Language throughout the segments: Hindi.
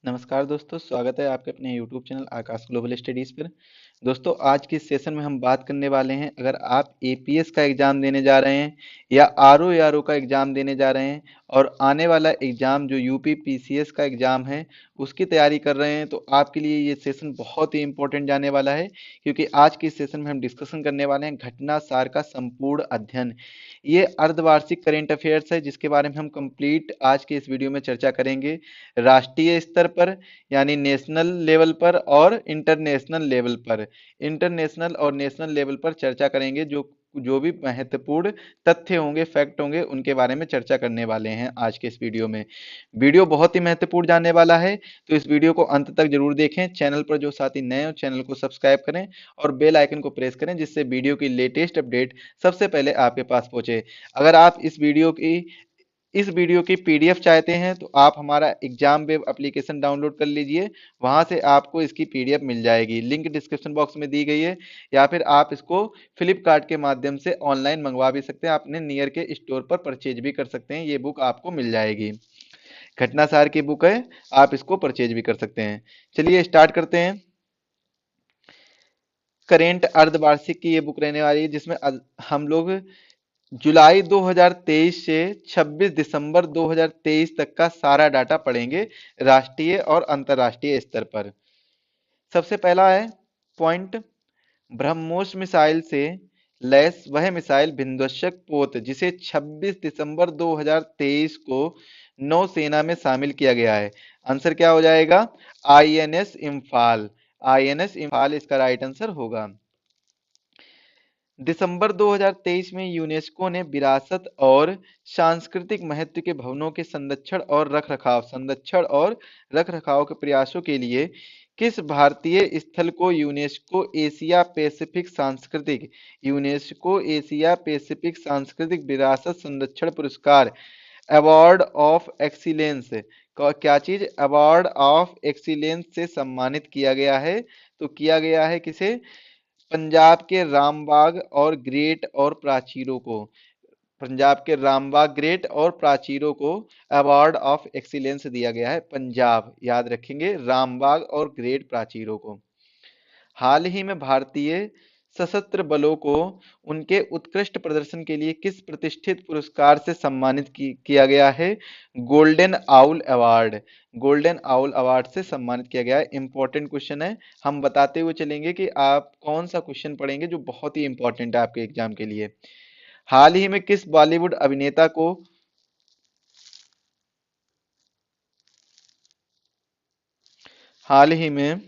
नमस्कार दोस्तों, स्वागत है आपके अपने YouTube चैनल आकाश ग्लोबल स्टडीज़ पर। दोस्तों, आज की इस सेशन में हम बात करने वाले हैं, अगर आप एपीएस का एग्ज़ाम देने जा रहे हैं या आरओ एआरओ का एग्ज़ाम देने जा रहे हैं और आने वाला एग्ज़ाम जो यूपी पीसीएस का एग्ज़ाम है उसकी तैयारी कर रहे हैं, तो आपके लिए ये सेशन बहुत ही इंपॉर्टेंट जाने वाला है। क्योंकि आज की इस सेशन में हम डिस्कशन करने वाले हैं घटना सार का संपूर्ण अध्ययन। ये अर्धवार्षिक करेंट अफेयर्स है जिसके बारे में हम कंप्लीट आज के इस वीडियो में चर्चा करेंगे। राष्ट्रीय स्तर पर यानी नेशनल लेवल पर और इंटरनेशनल लेवल पर, इंटरनेशनल और नेशनल लेवल पर चर्चा करेंगे। जो जो भी महत्वपूर्ण तथ्य होंगे, फैक्ट होंगे, उनके बारे में चर्चा करने वाले हैं आज के इस वीडियो में। वीडियो बहुत ही महत्वपूर्ण जाने वाला है, तो इस वीडियो को अंत तक जरूर देखें। चैनल पर जो साथी नए हो, चैनल को सब्सक्राइब करें और बेल आइकन को प्रेस करें, जिससे वीडियो की लेटेस्ट अपडेट सबसे पहले आपके पास पहुंचे। अगर आप इस वीडियो की पीडीएफ चाहते हैं तो आप हमारा एग्जाम वेब एप्लीकेशन डाउनलोड कर लीजिए। वहां से आपको इसकी पीडीएफ मिल जाएगी, लिंक डिस्क्रिप्शन बॉक्स में दी गई है। या फिर आप इसको फ्लिपकार्ट के माध्यम से ऑनलाइन मंगवा भी सकते हैं, अपने नियर के स्टोर पर परचेज भी कर सकते हैं। ये बुक आपको मिल जाएगी, घटनासार की बुक है, आप इसको परचेज भी कर सकते हैं। चलिए स्टार्ट करते हैं। करेंट अर्धवार्षिक की ये बुक रहने वाली है, जिसमें हम लोग जुलाई 2023 से 26 दिसंबर 2023 तक का सारा डाटा पढ़ेंगे, राष्ट्रीय और अंतर्राष्ट्रीय स्तर पर। सबसे पहला है पॉइंट, ब्रह्मोस मिसाइल से लैस वह मिसाइल भिंध्वंसक पोत जिसे 26 दिसंबर 2023 को नौसेना में शामिल किया गया है। आंसर क्या हो जाएगा? आईएनएस इम्फाल। आईएनएस इम्फाल इसका राइट आंसर होगा। दिसंबर 2023 में यूनेस्को ने विरासत और सांस्कृतिक महत्व के भवनों के संरक्षण और रखरखाव के प्रयासों के लिए किस भारतीय स्थल को यूनेस्को एशिया पैसिफिक सांस्कृतिक विरासत संरक्षण पुरस्कार अवार्ड ऑफ एक्सीलेंस क्या चीज अवार्ड ऑफ एक्सीलेंस से सम्मानित किया गया है? तो किया गया है किसे? पंजाब के रामबाग और ग्रेट और प्राचीरों को। पंजाब के रामबाग ग्रेट और प्राचीरों को अवार्ड ऑफ एक्सीलेंस दिया गया है। पंजाब, याद रखेंगे, रामबाग और ग्रेट प्राचीरों को। हाल ही में भारतीय सशस्त्र बलों को उनके उत्कृष्ट प्रदर्शन के लिए किस प्रतिष्ठित पुरस्कार से सम्मानित किया गया है? Golden owl award. Golden owl award से सम्मानित किया गया है। इंपॉर्टेंट क्वेश्चन है, हम बताते हुए चलेंगे कि आप कौन सा क्वेश्चन पढ़ेंगे जो बहुत ही इंपॉर्टेंट है आपके एग्जाम के लिए। हाल ही में किस बॉलीवुड अभिनेता को हाल ही में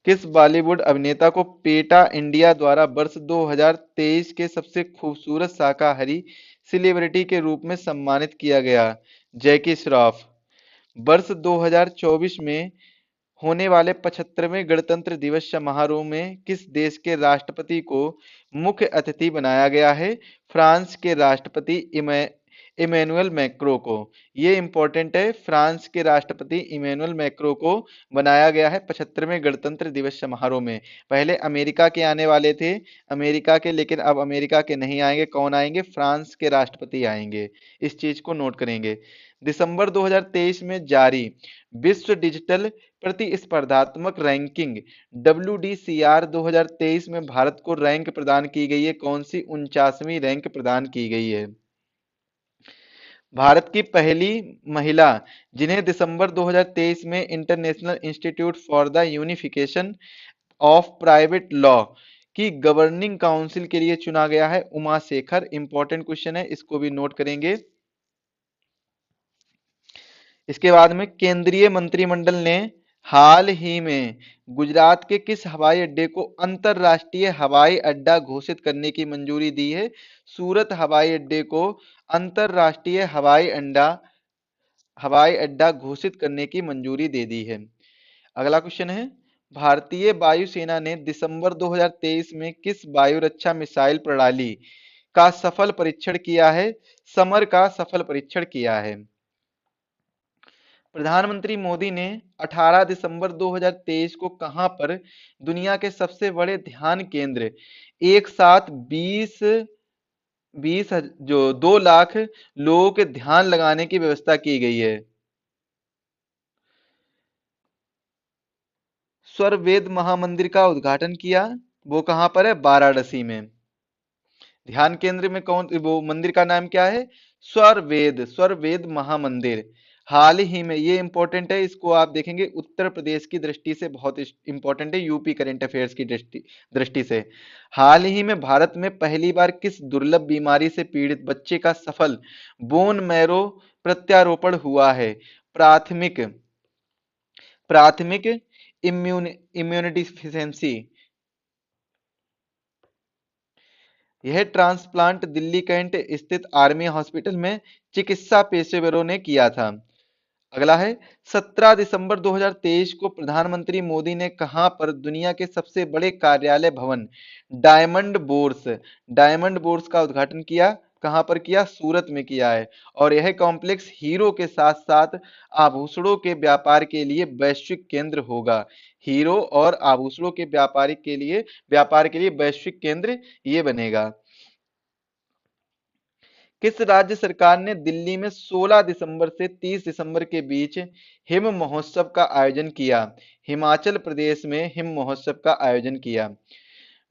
किस बॉलीवुड अभिनेता को पेटा इंडिया द्वारा वर्ष 2023 के सबसे खूबसूरत शाकाहारी सेलिब्रिटी के रूप में सम्मानित किया गया? जैकी श्रॉफ। वर्ष 2024 में होने वाले 75वें गणतंत्र दिवस समारोह में किस देश के राष्ट्रपति को मुख्य अतिथि बनाया गया है? फ्रांस के राष्ट्रपति इमैनुअल मैक्रो को। ये इंपॉर्टेंट है, फ्रांस के राष्ट्रपति इमैनुअल मैक्रो को बनाया गया है 75वें गणतंत्र दिवस समारोह में। पहले अमेरिका के आने वाले थे, अमेरिका के, लेकिन अब अमेरिका के नहीं आएंगे। कौन आएंगे? फ्रांस के राष्ट्रपति आएंगे। इस चीज को नोट करेंगे। दिसंबर 2023 में जारी विश्व डिजिटल प्रतिस्पर्धात्मक रैंकिंग WDCR 2023 में भारत को रैंक प्रदान की गई है। कौन सी? 49वीं रैंक प्रदान की गई है। भारत की पहली महिला जिन्हें दिसंबर 2023 में international institute for the unification of private law की गवर्निंग काउंसिल के लिए चुना गया है, उमा शेखर। इंपॉर्टेंट क्वेश्चन है, इसको भी नोट करेंगे। इसके बाद में केंद्रीय मंत्रिमंडल ने हाल ही में गुजरात के किस हवाई अड्डे को अंतरराष्ट्रीय हवाई अड्डा घोषित करने की मंजूरी दी है? सूरत हवाई अड्डे को अंतरराष्ट्रीय हवाई अड्डा घोषित करने की मंजूरी दे दी है। अगला क्वेश्चन है, भारतीय वायुसेना ने दिसंबर 2023 में किस वायु रक्षा मिसाइल प्रणाली का सफल परीक्षण किया है? समर का सफल परीक्षण किया है। प्रधानमंत्री मोदी ने 18 दिसंबर 2023 को कहां पर दुनिया के सबसे बड़े ध्यान केंद्र एक साथ 20 जो 2 लाख लोगों के ध्यान लगाने की व्यवस्था की गई है? स्वरवेद महामंदिर का उद्घाटन किया? वो कहां पर है? वाराणसी में। ध्यान केंद्र में कौन, वो मंदिर का नाम क्या है? स्वरवेद, स्वरवेद महामंदिर। हाल ही में, ये इंपॉर्टेंट है, इसको आप देखेंगे उत्तर प्रदेश की दृष्टि से बहुत इंपॉर्टेंट है, यूपी करंट अफेयर्स की दृष्टि दृष्टि से। हाल ही में भारत में पहली बार किस दुर्लभ बीमारी से पीड़ित बच्चे का सफल बोन मैरो प्रत्यारोपण हुआ है? प्राथमिक प्राथमिक इम्यूनोडिफिशियंसी। यह ट्रांसप्लांट दिल्ली कैंट स्थित आर्मी हॉस्पिटल में चिकित्सा पेशेवरों ने किया था। अगला है, 17 दिसंबर 2023 को प्रधानमंत्री मोदी ने कहां पर दुनिया के सबसे बड़े कार्यालय भवन डायमंड बोर्स का उद्घाटन किया? कहां पर किया? सूरत में किया है। और यह कॉम्प्लेक्स हीरो के साथ साथ आभूषणों के व्यापार के लिए वैश्विक केंद्र होगा। हीरो और आभूषणों के व्यापार के लिए वैश्विक केंद्र ये बनेगा। किस राज्य सरकार ने दिल्ली में 16 दिसंबर से 30 दिसंबर के बीच हिम महोत्सव का आयोजन किया? हिमाचल प्रदेश में हिम महोत्सव का आयोजन किया।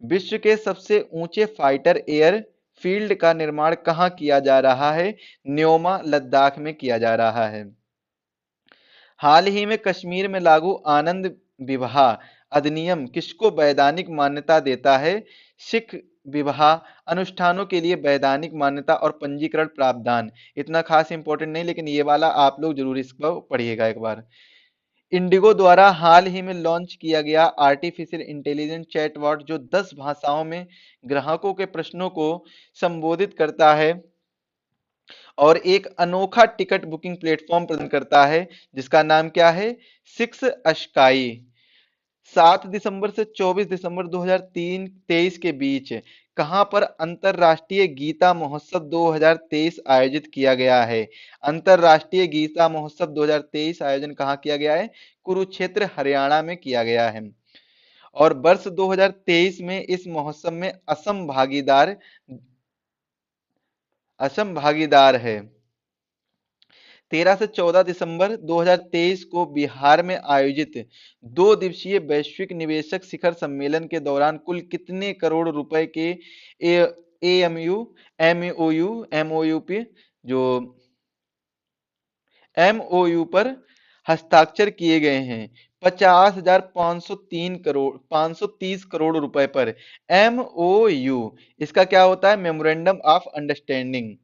विश्व के सबसे ऊंचे फाइटर एयर फील्ड का निर्माण कहां किया जा रहा है? न्योमा, लद्दाख में किया जा रहा है। हाल ही में कश्मीर में लागू आनंद विवाह अधिनियम किसको वैधानिक मान्यता देता है? सिख विवाह अनुष्ठानों के लिए वैधानिक मान्यता और पंजीकरण प्रावधान। इतना खास इंपॉर्टेंट नहीं, लेकिन ये वाला आप लोग जरूर इसको पढ़िएगा एक बार। इंडिगो द्वारा हाल ही में लॉन्च किया गया आर्टिफिशियल इंटेलिजेंस चैटबॉट जो 10 भाषाओं में ग्राहकों के प्रश्नों को संबोधित करता है और एक अनोखा टिकट बुकिंग प्लेटफॉर्म प्रदान करता है, जिसका नाम क्या है? Six ASCII. 7 दिसंबर से 24 दिसंबर 2023 के बीच कहां पर अंतरराष्ट्रीय गीता महोत्सव 2023 आयोजित किया गया है? अंतरराष्ट्रीय गीता महोत्सव 2023 आयोजन कहां किया गया है? कुरुक्षेत्र, हरियाणा में किया गया है। और वर्ष 2023 में इस महोत्सव में असम भागीदार है। 13 से 14 दिसंबर 2023 को बिहार में आयोजित 2 दिवसीय वैश्विक निवेशक शिखर सम्मेलन के दौरान कुल कितने करोड़ रुपए के एएमयू एमओयू पे जो एमओयू पर हस्ताक्षर किए गए हैं? 50,530 रुपए पर एमओयू। इसका क्या होता है? Memorandum of understanding.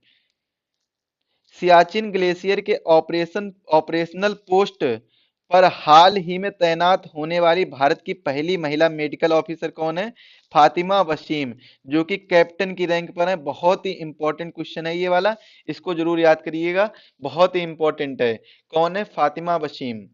Siachen glacier के ऑपरेशनल पोस्ट पर हाल ही में तैनात होने वाली भारत की पहली महिला मेडिकल ऑफिसर कौन है? फातिमा वसीम, जो कि कैप्टन की रैंक पर है। बहुत ही इंपॉर्टेंट क्वेश्चन है ये वाला, इसको जरूर याद करिएगा, बहुत ही इंपॉर्टेंट है। कौन है? फातिमा वसीम।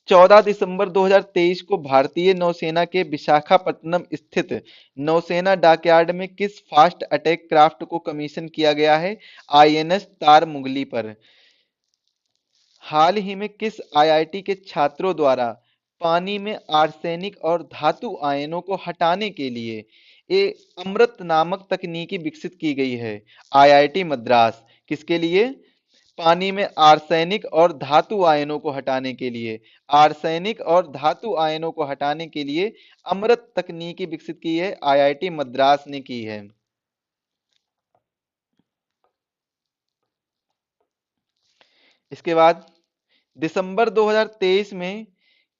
14 दिसंबर 2023 को भारतीय नौसेना के विशाखापट्टनम स्थित नौसेना डॉकयार्ड में किस फास्ट अटैक क्राफ्ट को कमीशन किया गया है? आईएनएस तारमुगली पर। हाल ही में किस आईआईटी के छात्रों द्वारा पानी में आर्सेनिक और धातु आयनों को हटाने के लिए अमृत नामक तकनीकी विकसित की गई है? आईआईटी मद्रास। किसके लिए? पानी में आर्सेनिक और धातु आयनों को हटाने के लिए। आर्सेनिक और धातु आयनों को हटाने के लिए अमृत तकनीकी विकसित की है, आईआईटी मद्रास ने की है। इसके बाद दिसंबर 2023 में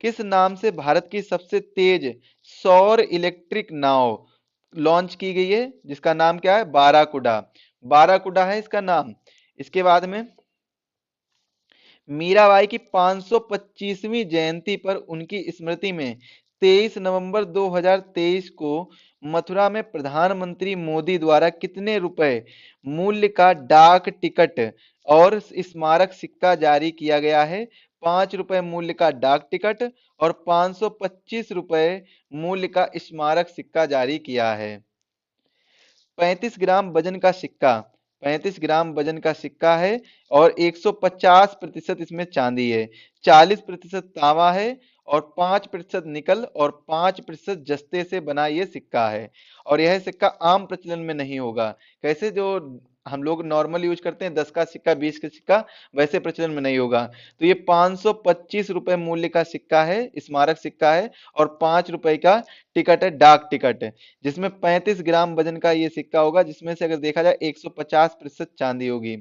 किस नाम से भारत की सबसे तेज सौर इलेक्ट्रिक नाव लॉन्च की गई है? जिसका नाम क्या है? बाराकुडा। बाराकुडा है इसका नाम। इसके बाद में मीराबाई की 525वीं जयंती पर उनकी स्मृति में 23 नवंबर 2023 को मथुरा में प्रधानमंत्री मोदी द्वारा कितने रुपए मूल्य का डाक टिकट और स्मारक सिक्का जारी किया गया है? 5 रुपए मूल्य का डाक टिकट और 525 रुपए मूल्य का स्मारक सिक्का जारी किया है। 35 ग्राम वजन का सिक्का है और 150% इसमें चांदी है, 40% तांबा है और 5% निकल और 5% जस्ते से बना ये सिक्का है। और यह सिक्का आम प्रचलन में नहीं होगा। कैसे? जो हम लोग नॉर्मल यूज करते हैं 10 का सिक्का, 20 का सिक्का, वैसे प्रचलन में नहीं होगा। तो ये 525 रुपए मूल्य का सिक्का है, स्मारक सिक्का है, और 5 रुपए का टिकट है, डाक टिकट है, जिसमें 35 ग्राम वजन का ये सिक्का होगा, जिसमें से अगर देखा जाए 150% चांदी होगी।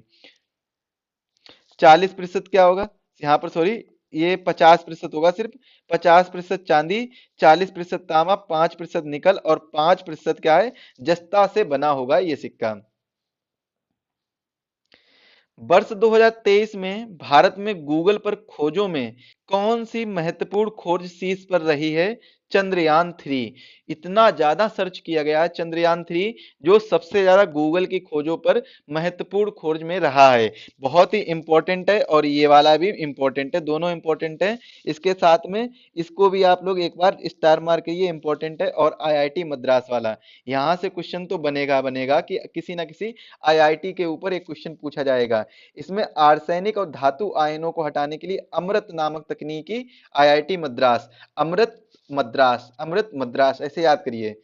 40% क्या होगा यहाँ पर, सॉरी, ये 50% होगा सिर्फ। 50% चांदी, 40% तांबा, 5% निकल, और 5% क्या है, जस्ता से बना होगा ये सिक्का। वर्ष 2023 में भारत में गूगल पर खोजों में कौन सी महत्वपूर्ण खोज शीर्ष पर रही है? चंद्रयान 3। इतना ज्यादा सर्च किया गया है चंद्रयान 3, जो सबसे ज्यादा गूगल की खोजों पर महत्वपूर्ण खोज में रहा है। बहुत ही इंपॉर्टेंट है, और ये वाला भी इंपॉर्टेंट है, दोनों इंपॉर्टेंट है। इसके साथ में इसको भी आप लोग एक बार स्टार मार के, ये इंपॉर्टेंट है। और आईआईटी मद्रास वाला, यहाँ से क्वेश्चन तो बनेगा बनेगा कि किसी ना किसी आईआईटी के ऊपर एक क्वेश्चन पूछा जाएगा। इसमें आर्सेनिक और धातु आयनों को हटाने के लिए अमृत नामक तकनीकी आईआईटी मद्रास, अमृत मद्रास, अमृत मद्रास ऐसे याद करिए।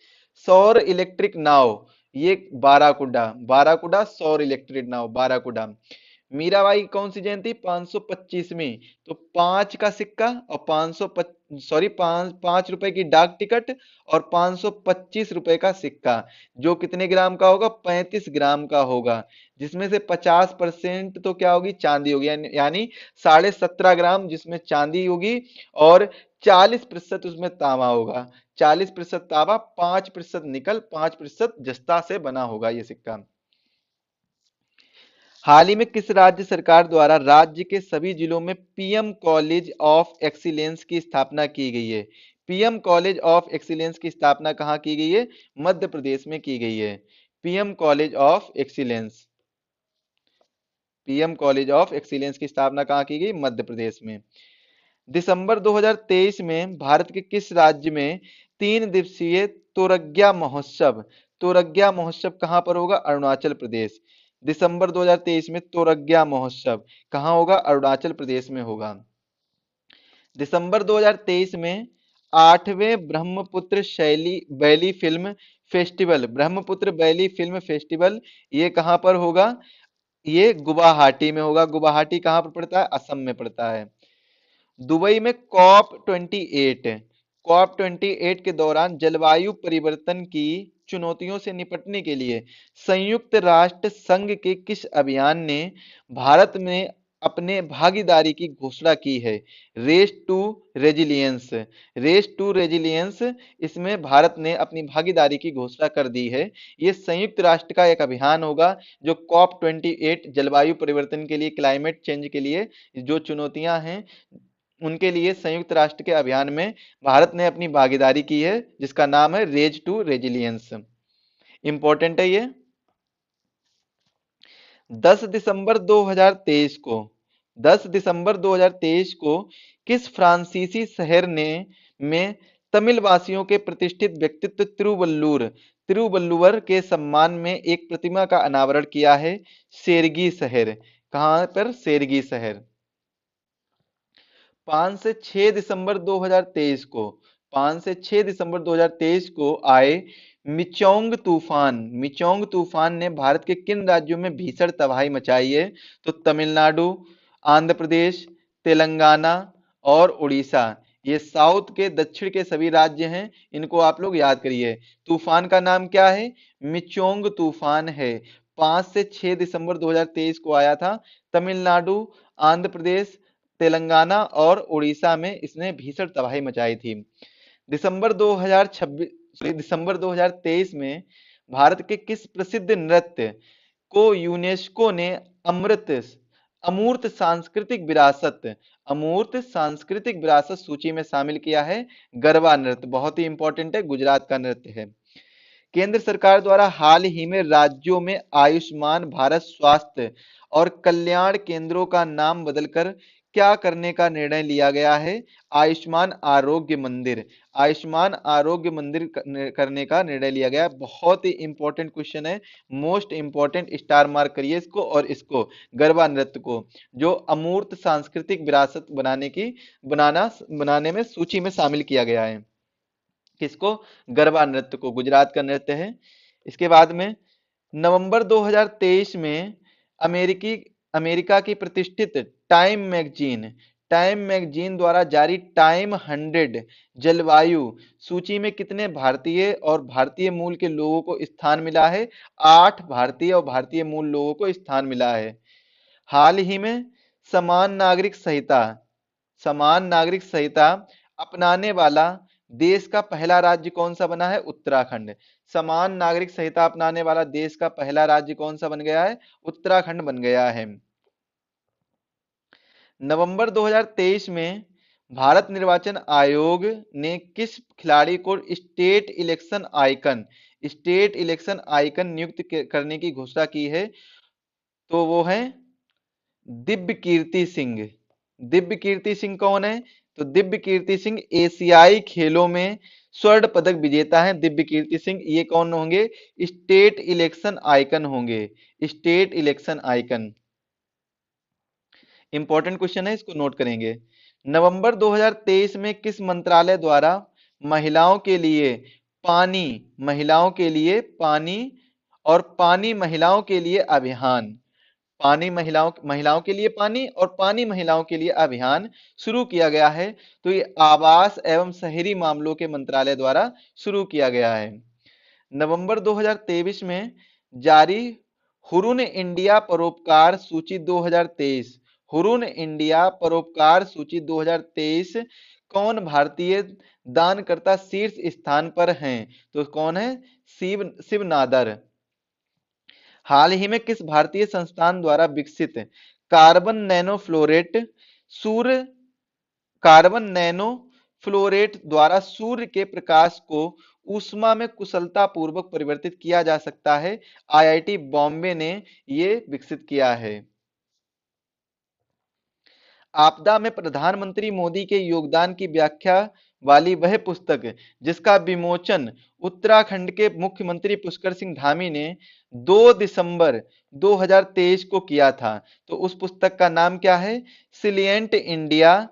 सौर इलेक्ट्रिक नाव, ये बाराकुडा, बाराकुडा सौर इलेक्ट्रिक नाव, बाराकुडा। मीराबाई की कौन सी जयंती? 525वीं। तो 5 का सिक्का और 500, सॉरी, 5 रुपए की डाक टिकट और 525 रुपए का सिक्का, जो कितने ग्राम का होगा? 35 ग्राम का होगा, जिसमें से 50% तो क्या होगी? चांदी होगी, यानी 17.5 ग्राम जिसमें चांदी होगी, और 40% उसमें तांबा होगा। 40% तांबा, 5% निकल, 5% जस्ता से बना होगा ये सिक्का। हाल ही में किस राज्य सरकार द्वारा राज्य के सभी जिलों में पीएम कॉलेज ऑफ एक्सीलेंस की स्थापना की गई है? पीएम कॉलेज ऑफ एक्सीलेंस की स्थापना कहाँ की गई है? मध्य प्रदेश में की गई है। PM college of excellence, PM college of excellence की स्थापना कहाँ की गई? मध्य प्रदेश में। दिसंबर 2023 में भारत के किस राज्य में 3 दिवसीय तोरग्या महोत्सव, तोरग्या महोत्सव कहां पर होगा? अरुणाचल प्रदेश। दिसंबर 2023 में तोरग्या महोत्सव कहां होगा? अरुणाचल प्रदेश में होगा। दिसंबर 2023 में 8वें ब्रह्मपुत्र शैली बैली फिल्म फेस्टिवल, ब्रह्मपुत्र बैली फिल्म फेस्टिवल, ये कहां पर होगा? ये गुवाहाटी में होगा। गुवाहाटी कहां पर पड़ता है? असम में पड़ता है। दुबई में COP 28, COP 28 के दौरान जलवायु परिवर्तन की चुनौतियों से निपटने के लिए संयुक्त राष्ट्र संघ के किस अभियान ने भारत में अपने भागीदारी की घोषणा की है? Race to resilience, race to resilience, इसमें भारत ने अपनी भागीदारी की घोषणा कर दी है। ये संयुक्त राष्ट्र का एक अभियान होगा, जो COP 28 जलवायु परिवर्तन के लिए, क्लाइमेट चेंज के लिए जो चुनौतियां हैं, उनके लिए संयुक्त राष्ट्र के अभियान में भारत ने अपनी भागीदारी की है, जिसका नाम है रेज टू रेजिलियंस। इंपॉर्टेंट है ये। 10 दिसंबर 2023 को, 10 दिसंबर 2023 को किस फ्रांसीसी शहर ने में तमिल वासियों के प्रतिष्ठित व्यक्तित्व तिरुवल्लुवर, तिरुवल्लुवर के सम्मान में एक प्रतिमा का अनावरण किया है? सेरगी शहर। कहां पर? सेरगी शहर। 5 से 6 दिसंबर 2023 को, 5 से 6 दिसंबर 2023 को आए मिचोंग तूफान, मिचोंग तूफान ने भारत के किन राज्यों में भीषण तबाही मचाई है? तो तमिलनाडु, आंध्र प्रदेश, तेलंगाना और उड़ीसा। ये साउथ के, दक्षिण के सभी राज्य हैं, इनको आप लोग याद करिए। तूफान का नाम क्या है? मिचोंग तूफान है। 5 से 6 दिसंबर 2023 को आया था। तमिलनाडु, आंध्र प्रदेश, तेलंगाना और उड़ीसा में इसने भीषण तबाही मचाई थी। दिसंबर 2026, दिसंबर 2023 में भारत के किस प्रसिद्ध नृत्य को यूनेस्को ने अमृत अमूर्त सांस्कृतिक विरासत, अमूर्त सांस्कृतिक विरासत सूची में शामिल किया है? गरबा नृत्य, बहुत ही इंपॉर्टेंट है, गुजरात का नृत्य है। केंद्र सरकार द्वारा हाल ही में राज्यों में आयुष्मान भारत स्वास्थ्य और कल्याण केंद्रों का नाम बदलकर क्या करने का निर्णय लिया गया है? आयुष्मान आरोग्य मंदिर, आयुष्मान आरोग्य मंदिर करने का निर्णय लिया गया है। बहुत ही इंपॉर्टेंट क्वेश्चन है, मोस्ट इंपॉर्टेंट, स्टार मार्क करिए इसको और इसको, गरबा नृत्य को, जो अमूर्त सांस्कृतिक विरासत बनाने में सूची में शामिल किया गया है। किसको? गरबा नृत्य को, गुजरात का नृत्य है। इसके बाद में नवंबर 2023 में अमेरिकी अमेरिका की प्रतिष्ठित टाइम मैगजीन द्वारा जारी टाइम 100 जलवायु सूची में कितने भारतीय और भारतीय मूल के लोगों को स्थान मिला है? 8 भारतीय और भारतीय मूल लोगों को स्थान मिला है। हाल ही में समान नागरिक संहिता समान नागरिक संहिता अपनाने वाला देश का पहला राज्य कौन सा बना है? उत्तराखंड। समान नागरिक संहिता अपनाने वाला देश का पहला राज्य कौन सा बन गया है? उत्तराखंड बन गया है। नवंबर 2023 में भारत निर्वाचन आयोग ने किस खिलाड़ी को स्टेट इलेक्शन आइकन नियुक्त करने की घोषणा की है? तो वो है दिव्य कीर्ति सिंह। दिव्य कीर्ति सिंह कौन है? तो दिव्य कीर्ति सिंह एशियाई खेलों में स्वर्ण पदक विजेता हैं। दिव्य कीर्ति सिंह ये कौन होंगे? स्टेट इलेक्शन आइकन होंगे। State election icon important question है, इसको नोट करेंगे। नवंबर 2023 में किस मंत्रालय द्वारा महिलाओं के लिए पानी महिलाओं के लिए पानी और पानी महिलाओं के लिए अभियान पानी महिलाओं के लिए पानी और पानी महिलाओं के लिए अभियान शुरू किया गया है? तो ये आवास एवं शहरी मामलों के मंत्रालय द्वारा शुरू किया गया है। नवंबर 2023 में जारी हुरून इंडिया परोपकार सूची 2023 हुरून इंडिया परोपकार सूची 2023 कौन भारतीय दानकर्ता शीर्ष स्थान पर हैं? तो कौन है? शिव नादर। हाल ही में किस भारतीय संस्थान द्वारा विकसित कार्बन नैनो फ्लोरेट सूर्य कार्बन नैनो फ्लोरेट द्वारा सूर्य के प्रकाश को ऊष्मा में कुशलता पूर्वक परिवर्तित किया जा सकता है? आईआईटी बॉम्बे ने ये विकसित किया है। आपदा में प्रधानमंत्री मोदी के योगदान की व्याख्या वाली वह पुस्तक जिसका विमोचन उत्तराखंड के मुख्यमंत्री पुष्कर सिंह धामी ने 2 दिसंबर 2023 को किया था, तो उस पुस्तक का नाम क्या है? Salient India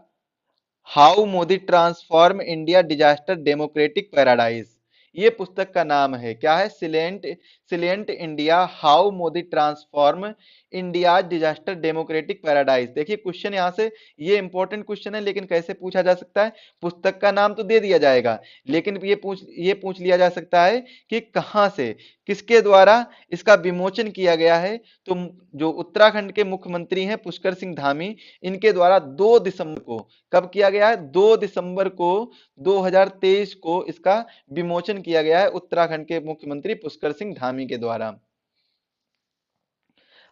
how Modi transform India disaster democratic paradise. ये पुस्तक का नाम है। क्या है? Salient India how Modi transform India disaster democratic paradise. देखिए क्वेश्चन यहाँ से ये इंपॉर्टेंट क्वेश्चन है, लेकिन कैसे पूछा जा सकता है? पुस्तक का नाम तो दे दिया जाएगा, लेकिन ये पूछ लिया जा सकता है कि कहाँ से, किसके द्वारा इसका विमोचन किया गया है? तो जो उत्तराखंड के मुख्यमंत्री हैं पुष्कर सिंह धामी, इनके द्वारा 2 दिसंबर को, कब किया गया है? 2 दिसंबर को 2023 को इसका विमोचन किया गया है उत्तराखंड के मुख्यमंत्री पुष्कर सिंह धामी के द्वारा।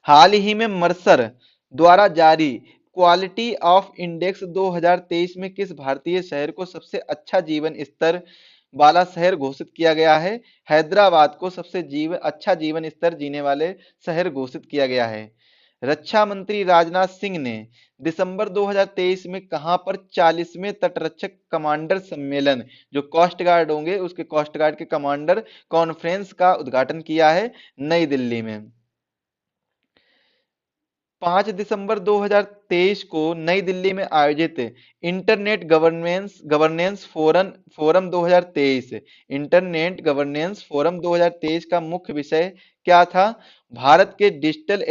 हाल ही में मर्सर द्वारा जारी क्वालिटी ऑफ इंडेक्स 2023 में किस भारतीय शहर को सबसे अच्छा जीवन स्तर वाला शहर घोषित किया गया है? हैदराबाद को सबसे अच्छा जीवन स्तर जीने वाले शहर घोषित किया गया है। रक्षा मंत्री राजनाथ सिंह ने दिसंबर 2023 में कहां पर 40वें तटरक्षक कमांडर सम्मेलन, जो कोस्ट गार्ड होंगे उसके कोस्ट गार्ड के कमांडर कॉन्फ्रेंस का उद्घाटन किया है? नई दिल्ली में। 5 दिसंबर 2023 को नई दिल्ली में आयोजित internet governance forum 2023 internet governance forum 2023 का मुख्य विषय क्या था? भारत के डिजिटल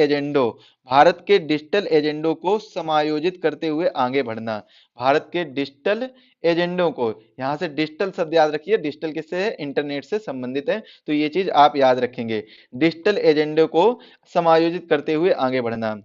एजेंडों को समायोजित करते हुए आगे बढ़ना। भारत के डिजिटल एजेंडों को, यहां से डिजिटल शब्द याद रखिए, डिजिटल किससे है? इंटरनेट से संबंधित है, तो ये चीज आप याद रखेंगे। डिजिटल एजेंडों को समायोजित करते हुए आगे बढ़ना।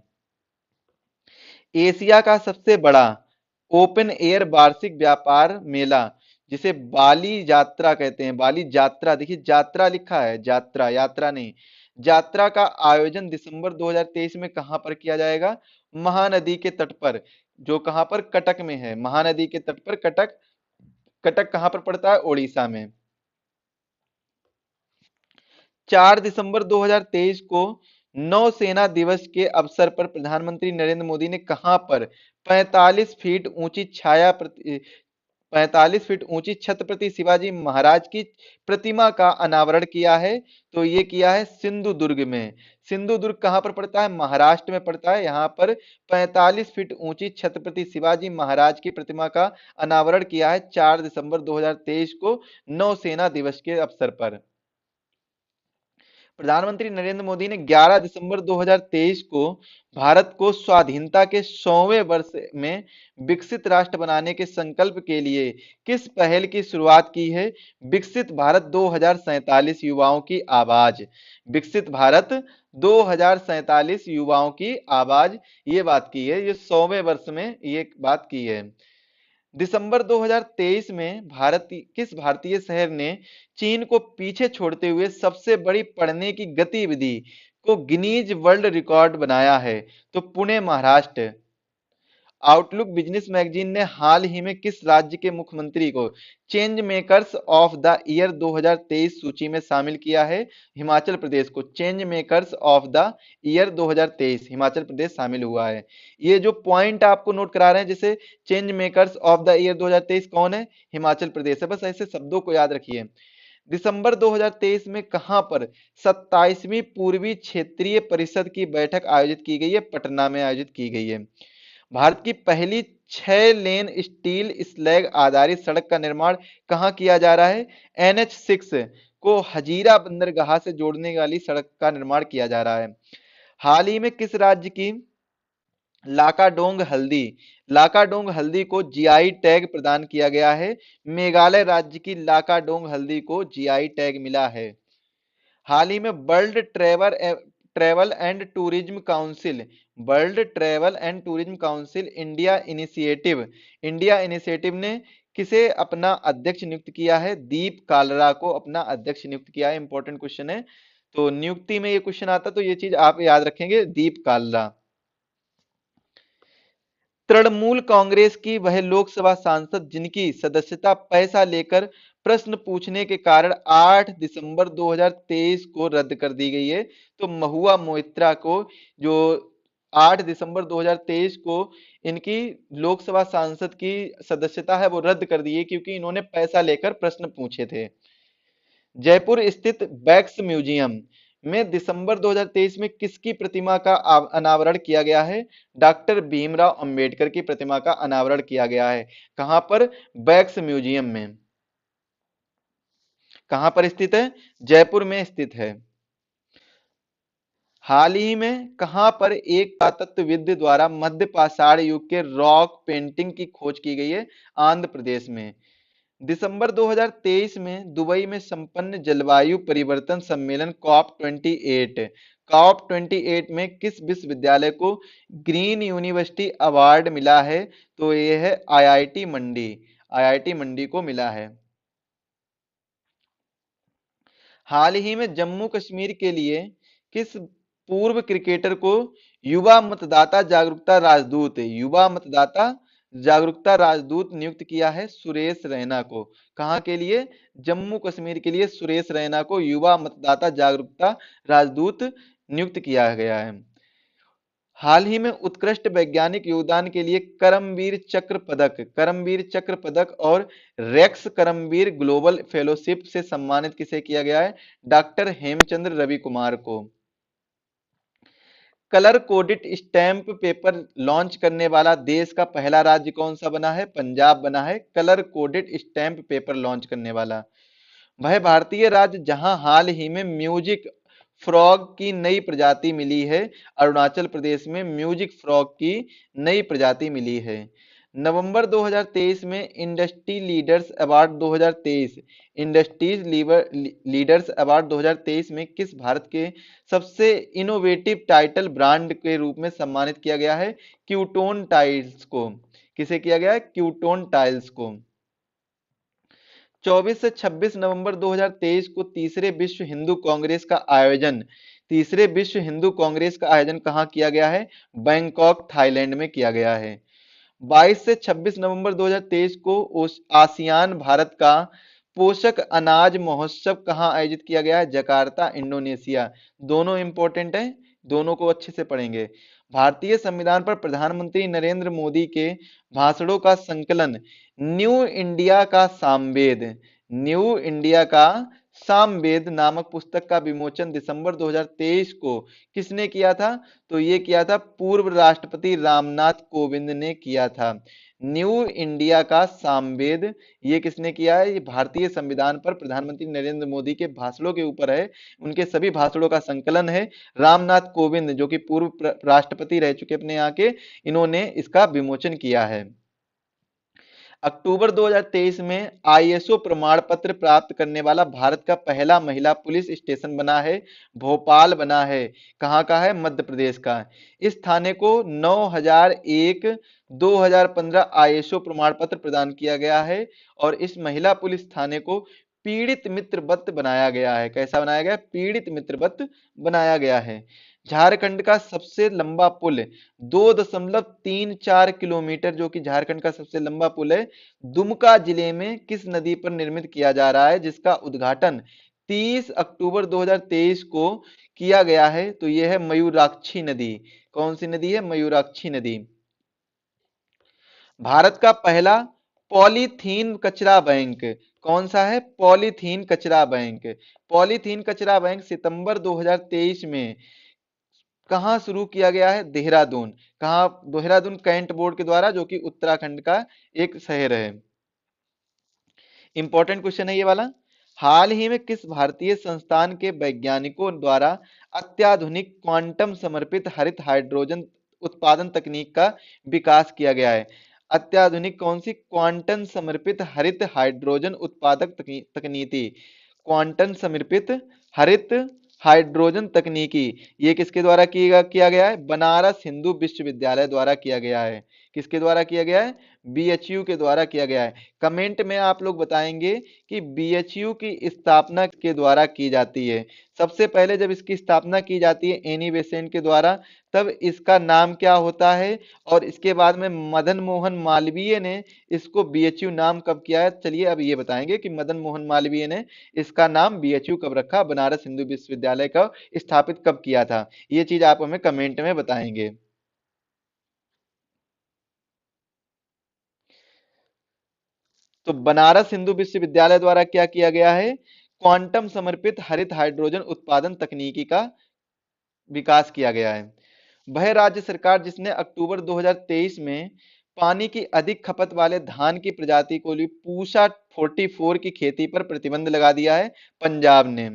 एशिया का सबसे बड़ा ओपन एयर वार्षिक व्यापार मेला, जिसे बाली यात्रा कहते हैं, बाली यात्रा, देखिए यात्रा लिखा है, यात्रा यात्रा नहीं, यात्रा का आयोजन दिसंबर 2023 में कहां पर किया जाएगा? महानदी के तट पर, जो कहां पर? कटक में है। महानदी के तट पर कटक। कटक कहां पर पड़ता है? उड़ीसा में। 4 दिसंबर 2023 को नौसेना दिवस के अवसर पर प्रधानमंत्री नरेंद्र मोदी ने कहां पर 45 फीट ऊंची 45 फीट ऊंची छत्रपति शिवाजी महाराज की प्रतिमा का अनावरण किया है? तो ये किया है सिंधुदुर्ग में। सिंधुदुर्ग कहां पर पड़ता है? महाराष्ट्र में पड़ता है। यहां पर 45 फीट ऊंची छत्रपति शिवाजी महाराज की प्रतिमा का अनावरण किया है 4 दिसंबर 2023 को नौसेना दिवस के अवसर पर। प्रधानमंत्री नरेंद्र मोदी ने 11 दिसंबर 2023 को भारत को स्वाधीनता के 100वें वर्ष में विकसित राष्ट्र बनाने के संकल्प के लिए किस पहल की शुरुआत की है? विकसित भारत 2047 युवाओं की आवाज। विकसित भारत 2047 युवाओं की आवाज, ये बात की है, ये 100वें वर्ष में ये बात की है। दिसंबर 2023 में किस भारतीय शहर ने चीन को पीछे छोड़ते हुए सबसे बड़ी पढ़ने की गतिविधि को गिनीज वर्ल्ड रिकॉर्ड बनाया है? तो Pune, Maharashtra. Outlook business magazine ने हाल ही में किस राज्य के मुख्यमंत्री को change makers of the year 2023 सूची में शामिल किया है? हिमाचल प्रदेश को change makers of the year 2023 Himachal Pradesh शामिल हुआ है। ये जो पॉइंट आपको नोट करा रहे हैं, जैसे change makers of the year 2023 कौन है? हिमाचल प्रदेश है। बस ऐसे शब्दों को याद रखिए। दिसंबर 2023 में कहां पर 27वीं पूर्वी क्षेत्रीय परिषद की बैठक आयोजित की गई है? पटना में आयोजित की गई है। भारत की पहली 6 लेन स्टील स्लैग आधारित सड़क का निर्माण कहां किया जा रहा है? NH6 को हजीरा बंदरगाह से जोड़ने वाली सड़क का निर्माण किया जा रहा है। हाल ही में किस राज्य की लाकाडोंग हल्दी को जीआई टैग प्रदान किया गया है? मेघालय राज्य की लाकाडोंग हल्दी को जीआई टैग मिला है। हाल ही में world travel and tourism council India initiative ने किसे अपना अध्यक्ष नियुक्त किया है? दीप कालरा को अपना अध्यक्ष नियुक्त किया है। इंपॉर्टेंट क्वेश्चन है, तो नियुक्ति में ये क्वेश्चन आता तो ये चीज आप याद रखेंगे, दीप कालरा। तृणमूल कांग्रेस की वह लोकसभा सांसद जिनकी सदस्यता पैसा लेकर प्रश्न पूछने के कारण 8 दिसंबर 2023 को रद्द कर दी गई है, तो महुआ मोइत्रा को, जो 8 दिसंबर 2023 को इनकी लोकसभा सांसद की सदस्यता है वो रद्द कर दी है, क्योंकि इन्होंने पैसा लेकर प्रश्न पूछे थे। जयपुर स्थित बैक्स म्यूजियम में दिसंबर 2023 में किसकी प्रतिमा का अनावरण किया गया है? डॉक्टर भीमराव अंबेडकर की प्रतिमा का अनावरण किया गया है। कहां पर? बैक्स म्यूजियम में। कहां पर स्थित है? जयपुर में स्थित है। हाल ही में कहां पर एक पुरातत्वविद द्वारा मध्य पाषाण युग के रॉक पेंटिंग की खोज की गई है? आंध्र प्रदेश में। दिसंबर 2023 में दुबई में संपन्न जलवायु परिवर्तन सम्मेलन कॉप 28 में किस विश्वविद्यालय को ग्रीन यूनिवर्सिटी अवार्ड मिला है? तो यह है आईआईटी मंडी को मिला है। हाल ही में जम्मू कश्मीर के लिए किस पूर्व क्रिकेटर को युवा मतदाता जागरूकता राजदूत नियुक्त किया है? सुरेश रैना को। कहां के लिए? जम्मू कश्मीर के लिए सुरेश रैना को युवा मतदाता जागरूकता राजदूत नियुक्त किया गया है। हाल ही में उत्कृष्ट वैज्ञानिक योगदान के लिए करमवीर चक्र पदक और रेक्स करमवीर ग्लोबल फेलोशिप से सम्मानित किसे किया गया है? डॉक्टर हेमचंद्र रवि कुमार को। Colour coded stamp paper launch करने वाला देश का पहला राज्य कौन सा बना है? पंजाब बना है colour coded stamp paper launch करने वाला। वह भारतीय राज्य जहां हाल ही में म्यूजिक फ्रॉग की नई प्रजाति मिली है? अरुणाचल प्रदेश में म्यूजिक फ्रॉग की नई प्रजाति मिली है। नवंबर 2023 में इंडस्ट्रीज लीडर्स अवार्ड 2023 में किस भारत के सबसे इनोवेटिव टाइटल ब्रांड के रूप में सम्मानित किया गया है? क्यूटोन टाइल्स को। किसे किया गया है? क्यूटोन टाइल्स को। 24 से 26 नवंबर 2023 को तीसरे विश्व हिंदू कांग्रेस का आयोजन कहां किया गया है? बैंकॉक, थाईलैंड में किया गया है। 22 से 26 नवंबर 2023 को आसियान भारत का पोषक अनाज महोत्सव कहां आयोजित किया गया है? Jakarta, Indonesia. दोनों इंपॉर्टेंट हैं, दोनों को अच्छे से पढ़ेंगे। भारतीय संविधान पर प्रधानमंत्री नरेंद्र मोदी के भाषणों का संकलन न्यू इंडिया का सामवेद नामक पुस्तक का विमोचन दिसंबर 2023 को किसने किया था? तो ये किया था पूर्व राष्ट्रपति रामनाथ कोविंद ने किया था। न्यू इंडिया का सामवेद ये किसने किया है? ये भारतीय संविधान पर प्रधानमंत्री नरेंद्र मोदी के भाषणों के ऊपर है, उनके सभी भाषणों का संकलन है। रामनाथ कोविंद जो कि पूर्व राष्ट्रपति रह चुके अपने यहाँ के, इन्होंने इसका विमोचन किया है। अक्टूबर 2023 में आईएसओ प्रमाण पत्र प्राप्त करने वाला भारत का पहला महिला पुलिस स्टेशन बना है, भोपाल बना है। कहाँ का है? मध्य प्रदेश का। इस थाने को 9001 2015 आईएसओ प्रमाण पत्र प्रदान किया गया है और इस महिला पुलिस थाने को पीड़ित मित्र वत बनाया गया है। कैसा बनाया गया? पीड़ित मित्र वत बनाया गया है। झारखंड का सबसे लंबा पुल 2.34 किलोमीटर, जो कि झारखंड का सबसे लंबा पुल है, दुमका जिले में किस नदी पर निर्मित किया जा रहा है, जिसका उद्घाटन 30 अक्टूबर 2023 को किया गया है? तो यह है मयूराक्षी नदी। कौन सी नदी है? मयूराक्षी नदी। भारत का पहला पॉलीथीन कचरा बैंक कौन सा है? पॉलीथीन कचरा बैंक। पॉलीथीन कचरा बैंक सितंबर 2023 में कहाँ शुरू किया गया है? देहरादून। कहाँ? देहरादून कैंट बोर्ड के द्वारा, जो कि उत्तराखंड का एक शहर है। इंपॉर्टेंट क्वेश्चन है ये वाला। हाल ही में किस भारतीय संस्थान के वैज्ञानिकों द्वारा अत्याधुनिक क्वांटम समर्पित हरित हाइड्रोजन उत्पादन तकनीक का विकास किया गया है? अत्याधुनिक कौन सी? क्वांटम समर्पित हरित हाइड्रोजन उत्पादक तकनीकी। क्वांटम समर्पित हरित हाइड्रोजन तकनीकी, ये किसके द्वारा किया गया है? बनारस हिंदू विश्वविद्यालय द्वारा किया गया है। किसके द्वारा किया गया है? बीएचयू के द्वारा किया गया है। कमेंट में आप लोग बताएंगे कि बीएचयू की स्थापना के द्वारा की जाती है। सबसे पहले जब इसकी स्थापना की जाती है एनी बेसेंट के द्वारा, तब इसका नाम क्या होता है? और इसके बाद में मदन मोहन मालवीय ने इसको बीएचयू नाम कब किया है? चलिए अब ये बताएंगे कि मदन मोहन मालवीय ने इसका नाम बीएचयू कब रखा, बनारस हिंदू विश्वविद्यालय का स्थापित कब किया था? ये चीज आप हमें कमेंट में बताएंगे। तो बनारस हिंदू विश्वविद्यालय द्वारा क्या किया गया है? क्वांटम समर्पित हरित हाइड्रोजन उत्पादन तकनीकी का विकास किया गया है। वह राज्य सरकार जिसने अक्टूबर 2023 में पानी की अधिक खपत वाले धान की प्रजाति को लिए पूसा 44 की खेती पर प्रतिबंध लगा दिया है? पंजाब ने।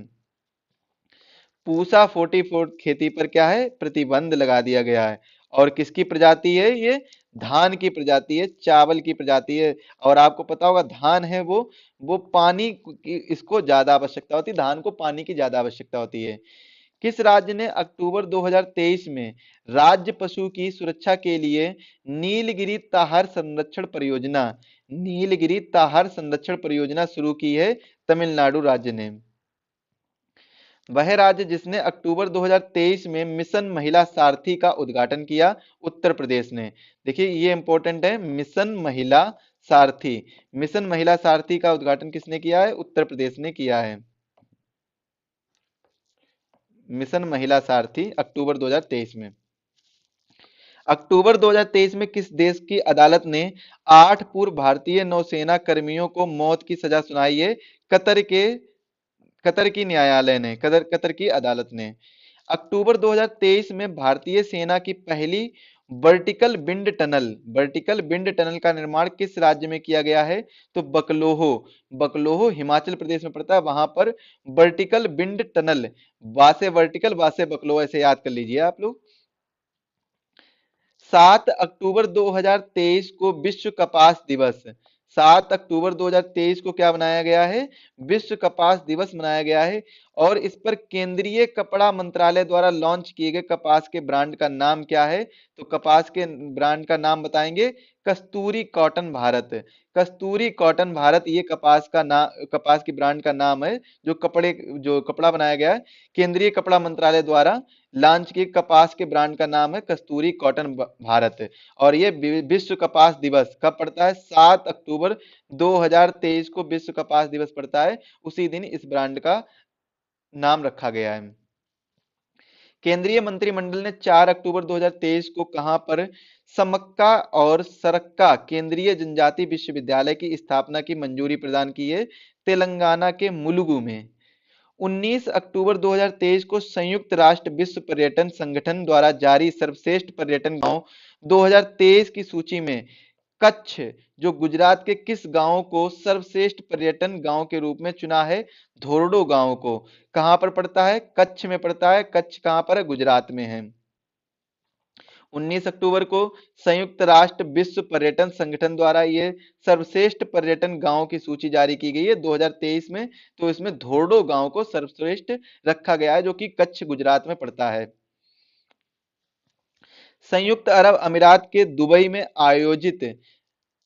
पूसा 44 खेती पर क्या है? प्रतिबंध लगा दिया गया है। और किसकी प्रजाति है ये? धान की प्रजाति है, चावल की प्रजाति है। और आपको पता होगा धान है वो पानी की इसको ज्यादा आवश्यकता होती है, धान को पानी की ज्यादा आवश्यकता होती है। किस राज्य ने अक्टूबर 2023 में राज्य पशु की सुरक्षा के लिए नीलगिरी ताहर संरक्षण परियोजना शुरू की है? तमिलनाडु राज्य ने। वह राज्य जिसने अक्टूबर 2023 में मिशन महिला सारथी का उद्घाटन किया? उत्तर प्रदेश ने। देखिए ये इंपॉर्टेंट है, मिशन महिला सारथी। मिशन महिला सारथी का उद्घाटन किसने किया है? उत्तर प्रदेश ने किया है। मिशन महिला सारथी अक्टूबर 2023 में। अक्टूबर 2023 में किस देश की अदालत ने 8 पूर्व भारतीय नौसेना कर्मियों को मौत की सजा सुनाई है? कतर के कतर की न्यायालय ने, कतर की अदालत ने। अक्टूबर 2023 में भारतीय सेना की पहली वर्टिकल विंड टनल का निर्माण किस राज्य में किया गया है? तो बकलोहो। बकलोहो हिमाचल प्रदेश में पड़ता है, वहां पर वर्टिकल विंड टनल, वासे वर्टिकल वासे बकलोहो, ऐसे याद कर लीजिए आप लोग। 7 अक्टूबर 2023 को विश्व कपास दिवस, 7 अक्टूबर 2023 को क्या बनाया गया है? विश्व कपास दिवस मनाया गया है। और इस पर केंद्रीय कपड़ा मंत्रालय द्वारा लॉन्च किए गए कपास के ब्रांड का नाम क्या है? तो कपास के ब्रांड का नाम बताएंगे, कस्तूरी कॉटन भारत। कस्तूरी कॉटन भारत ये कपास की ब्रांड का नाम है, जो कपड़ा बनाया गया है केंद्रीय कपड़ा मंत्रालय द्वारा लॉन्च किए कपास के ब्रांड का नाम है कस्तूरी कॉटन भारत। और ये विश्व कपास दिवस कब पड़ता है? 7 अक्टूबर 2023 को विश्व कपास दिवस पड़ता है, उसी दिन इस ब्रांड का नाम रखा गया है। केंद्रीय मंत्रिमंडल ने 4 अक्टूबर 2023 को कहां पर समक्का और सरक्का केंद्रीय जनजाति विश्वविद्यालय की स्थापना की मंजूरी प्रदान की है? तेलंगाना के मुलुगु में। 19 अक्टूबर 2023 को संयुक्त राष्ट्र विश्व पर्यटन संगठन द्वारा जारी सर्वश्रेष्ठ पर्यटन गांव 2023 की सूची में कच्छ जो गुजरात के किस गांव को सर्वश्रेष्ठ पर्यटन गांव के रूप में चुना है? धोरडो गांव को। कहां पर पड़ता है? कच्छ में पड़ता है। कच्छ कहां पर है? गुजरात में है। 19 अक्टूबर को संयुक्त राष्ट्र विश्व पर्यटन संगठन द्वारा ये सर्वश्रेष्ठ पर्यटन गांव की सूची जारी की गई है 2023 में। तो इसमें धोरडो गांव को सर्वश्रेष्ठ रखा गया है, जो कि कच्छ गुजरात में पड़ता है। संयुक्त अरब अमीरात के दुबई में आयोजित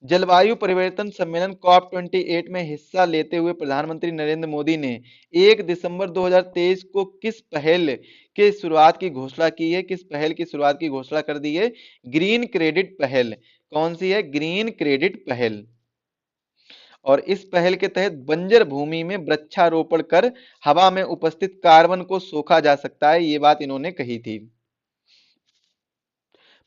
जलवायु परिवर्तन सम्मेलन कॉप 28 में हिस्सा लेते हुए प्रधानमंत्री नरेंद्र मोदी ने 1 दिसंबर 2023 को किस पहल के शुरुआत की घोषणा की है? किस पहल की शुरुआत की घोषणा कर दी है? ग्रीन क्रेडिट पहल। कौन सी है? ग्रीन क्रेडिट पहल। और इस पहल के तहत बंजर भूमि में वृक्षारोपण कर हवा में उपस्थित कार्बन को सोखा जा सकता है, ये बात इन्होंने कही थी।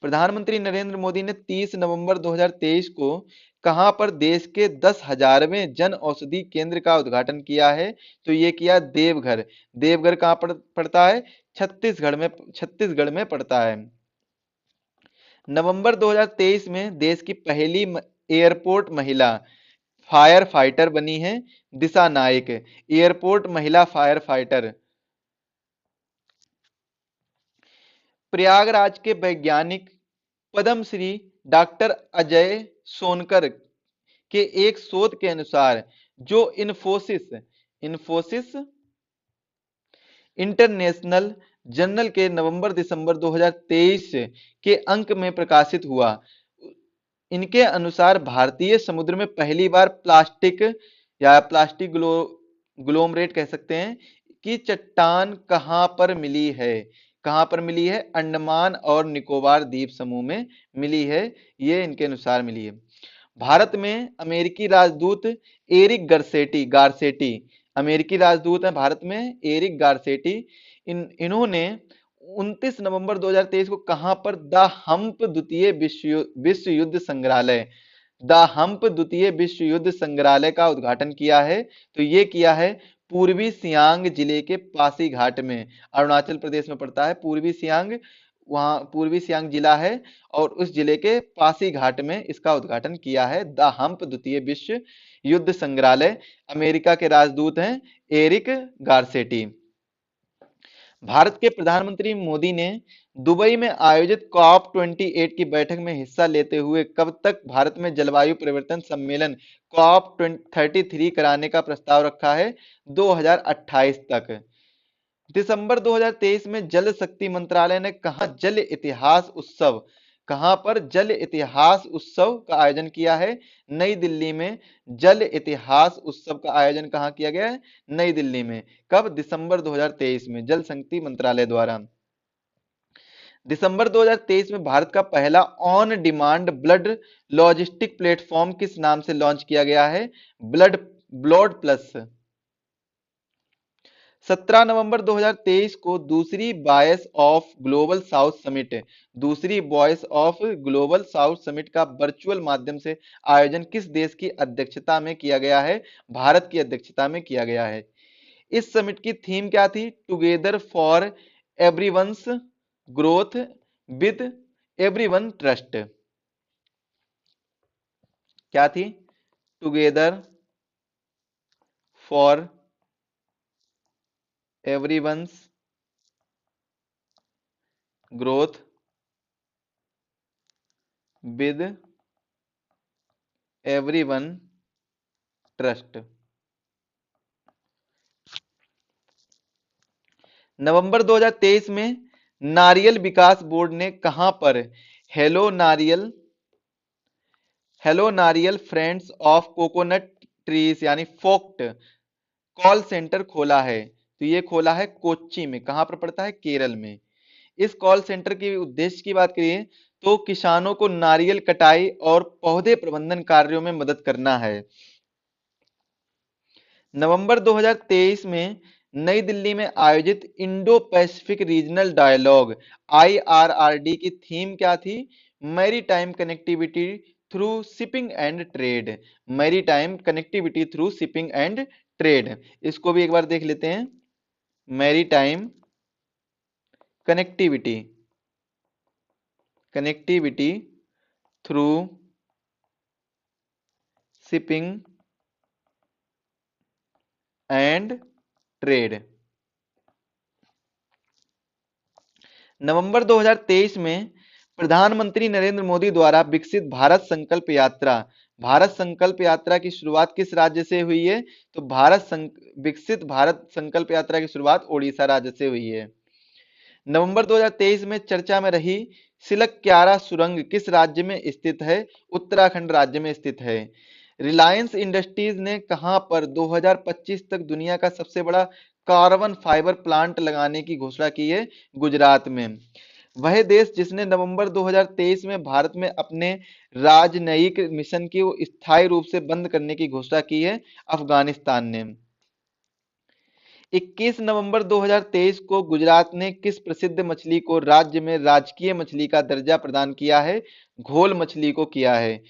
प्रधानमंत्री नरेंद्र मोदी ने 30 नवंबर 2023 को कहां पर देश के 10,000वें जन औषधि केंद्र का उद्घाटन किया है? तो ये किया देवघर। देवघर कहां पड़ता है? छत्तीसगढ़ में पड़ता है। नवंबर 2023 में देश की पहली एयरपोर्ट महिला फायर फाइटर बनी है दिशा नाइक। एयरपोर्ट महिला फायर फाइटर। प्रयागराज के वैज्ञानिक पद्मश्री डॉक्टर अजय सोनकर के एक शोध के अनुसार जो इन्फोसिस इंटरनेशनल जर्नल के नवंबर दिसंबर 2023 के अंक में प्रकाशित हुआ, इनके अनुसार भारतीय समुद्र में पहली बार प्लास्टिक या प्लास्टिक ग्लोमरेट कह सकते हैं कि चट्टान कहां पर मिली है? कहां पर मिली है? अंडमान और निकोबार द्वीप समूह में मिली है, ये इनके अनुसार मिली है। भारत में अमेरिकी राजदूत एरिक गारसेटी अमेरिकी राजदूत है भारत में एरिक गारसेटी। इन्होंने 29 नवंबर 2023 को कहां पर द हम्प द्वितीय विश्व युद्ध संग्रहालय द्वितीय विश्व युद्ध संग्रहालय का उद्घाटन किया है? तो ये किया है पूर्वी सियांग जिले के पासीघाट में, अरुणाचल प्रदेश में पड़ता है पूर्वी सियांग। वहां पूर्वी सियांग जिला है और उस जिले के पासीघाट में इसका उद्घाटन किया है द हम्प द्वितीय विश्व युद्ध संग्रहालय। अमेरिका के राजदूत हैं एरिक गारसेटी। भारत के प्रधानमंत्री मोदी ने दुबई में आयोजित कॉप 28 की बैठक में हिस्सा लेते हुए कब तक भारत में जलवायु परिवर्तन सम्मेलन कॉप 33 कराने का प्रस्ताव रखा है? 2028 तक। दिसंबर 2023 में जल शक्ति मंत्रालय ने कहां पर जल इतिहास उत्सव का आयोजन किया है? नई दिल्ली में जल इतिहास उत्सव का आयोजन कहां किया गया है? नई दिल्ली में। कब? दिसंबर 2023 में जल शक्ति मंत्रालय द्वारा। दिसंबर 2023 में भारत का पहला on demand blood logistic platform किस नाम से लॉन्च किया गया है? Blood plus. 17 नवंबर 2023 को दूसरी voice of global south summit का वर्चुअल माध्यम से आयोजन किस देश की अध्यक्षता में किया गया है? भारत की अध्यक्षता में किया गया है। इस समिट की थीम क्या थी? Together for everyone's growth with everyone trust. क्या थी? Together for everyone's growth with everyone trust. नवंबर 2023 में नारियल विकास बोर्ड ने कहां पर हेलो नारियल फ्रेंड्स ऑफ कोकोनट ट्रीज यानी फोक्ट कॉल सेंटर खोला है? तो ये खोला है कोच्चि में। कहां पर पड़ता है? केरल में। इस कॉल सेंटर के उद्देश्य की बात करिए तो किसानों को नारियल कटाई और पौधे प्रबंधन कार्यों में मदद करना है। नवंबर 2023 में नई दिल्ली में आयोजित Indo Pacific regional dialogue IRRD की थीम क्या थी? Maritime connectivity through shipping and trade. Maritime connectivity through shipping and trade. इसको भी एक बार देख लेते हैं। Maritime connectivity, connectivity through shipping and trade. नवंबर 2023 में प्रधानमंत्री नरेंद्र मोदी द्वारा विकसित भारत संकल्प यात्रा की शुरुआत किस राज्य से हुई है? तो विकसित भारत संकल्प यात्रा की शुरुआत ओडिशा राज्य से हुई है। नवंबर 2023 में चर्चा में रही सिलक्यारा सुरंग किस राज्य में स्थित है? उत्तराखंड राज्य में स्थित है। रिलायंस इंडस्ट्रीज ने कहां पर 2025 तक दुनिया का सबसे बड़ा कार्बन फाइबर प्लांट लगाने की घोषणा की है? गुजरात में। वह देश जिसने नवंबर 2023 में भारत में अपने राजनयिक मिशन की स्थायी रूप से बंद करने की घोषणा की है? अफगानिस्तान ने। 21 नवंबर 2023 को गुजरात ने किस प्रसिद्ध मछली को राज्य में राजकीय मछली का दर्जा प्रदान किया है? घोल मछली को किया है।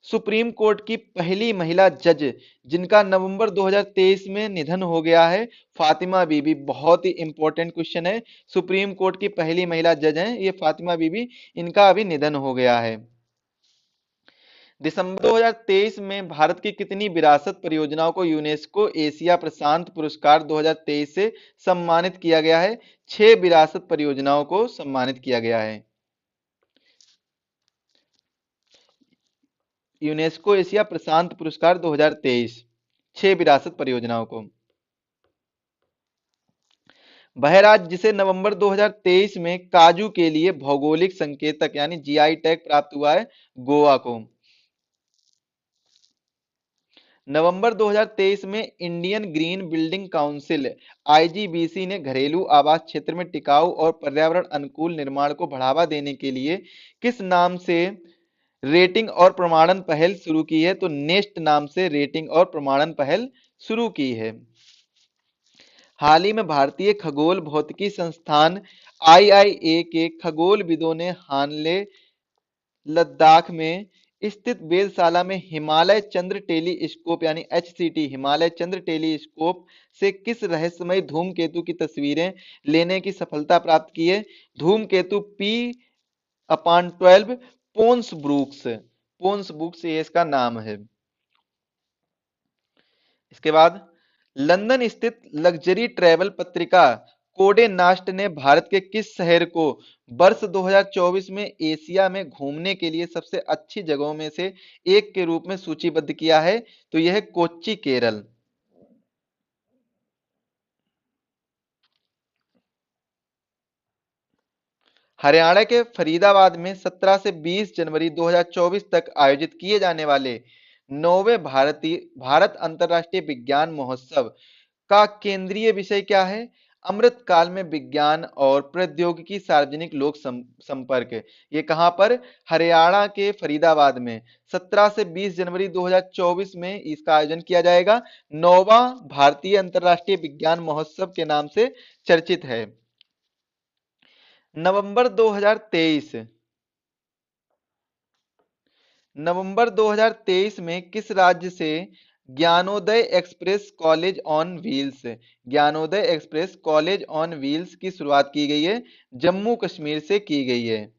सुप्रीम कोर्ट की पहली महिला जज जिनका नवंबर 2023 में निधन हो गया है? फातिमा बीबी। बहुत ही इंपॉर्टेंट क्वेश्चन है। सुप्रीम कोर्ट की पहली महिला जज हैं ये फातिमा बीबी, इनका अभी निधन हो गया है। दिसंबर 2023 में भारत की कितनी विरासत परियोजनाओं को यूनेस्को एशिया प्रशांत पुरस्कार 2023 से सम्मानित किया गया है? 6 विरासत परियोजनाओं को सम्मानित किया गया है। यूनेस्को एशिया प्रशांत पुरस्कार 2023 6 विरासत परियोजनाओं को। वह राज्य जिसे नवंबर 2023 में काजू के लिए भौगोलिक संकेतक यानी जीआई टैग प्राप्त हुआ है? गोवा को। नवंबर 2023 में Indian green building council IGBC ने घरेलू आवास क्षेत्र में टिकाऊ और पर्यावरण अनुकूल निर्माण को बढ़ावा देने के लिए किस नाम से रेटिंग और प्रमाणन पहल शुरू की है? तो नेस्ट नाम से रेटिंग और प्रमाणन पहल शुरू की है। हाल ही में भारतीय खगोल भौतिकी संस्थान आईआईए के खगोलविदों ने हानले लद्दाख में स्थित वेधशाला में हिमालय चंद्र टेलीस्कोप यानी HCT हिमालय चंद्र टेलीस्कोप से किस रहस्यमय धूमकेतु की तस्वीरें लेने की सफलता प्राप्त की है? धूमकेतु P/12 पोन्स ब्रूक्स ये इसका नाम है। इसके बाद लंदन स्थित लग्जरी ट्रैवल पत्रिका कोडे नास्ट ने भारत के किस शहर को वर्ष 2024 में एशिया में घूमने के लिए सबसे अच्छी जगहों में से एक के रूप में सूचीबद्ध किया है? तो यह है कोच्चि, केरल। हरियाणा के फरीदाबाद में 17 से 20 जनवरी 2024 तक आयोजित किए जाने वाले 9वें भारत अंतर्राष्ट्रीय विज्ञान महोत्सव का केंद्रीय विषय क्या है? अमृत काल में विज्ञान और प्रौद्योगिकी सार्वजनिक लोक संपर्क। ये कहां पर? हरियाणा के फरीदाबाद में 17 से 20 जनवरी 2024 में इसका आयोजन किया जाएगा। 9वां भारतीय अंतर्राष्ट्रीय विज्ञान महोत्सव के नाम से चर्चित है। नवंबर 2023 नवंबर 2023 में किस राज्य से Gyanodaya express college on wheels Gyanodaya express college on wheels की शुरुआत की गई है? जम्मू कश्मीर से की गई है।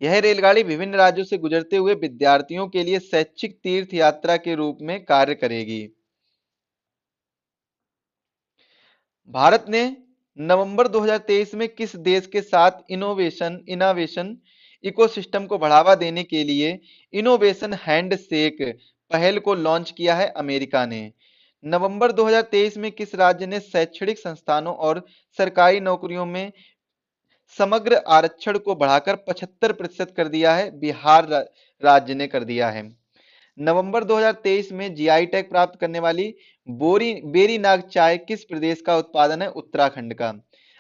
यह रेलगाड़ी विभिन्न राज्यों से गुजरते हुए विद्यार्थियों के लिए शैक्षिक तीर्थ यात्रा के रूप में कार्य करेगी। भारत ने नवंबर 2023 में किस देश के साथ इनोवेशन इकोसिस्टम को बढ़ावा देने के लिए इनोवेशन हैंडशेक पहल को लॉन्च किया है? अमेरिका ने। नवंबर 2023 में किस राज्य ने शैक्षणिक संस्थानों और सरकारी नौकरियों में समग्र आरक्षण को बढ़ाकर 75% कर दिया है? बिहार राज्य ने कर दिया है। नवंबर 2023 में जीआई टैग प्राप्त करने वाली बेरीनाग चाय किस प्रदेश का उत्पादन है? उत्तराखंड का।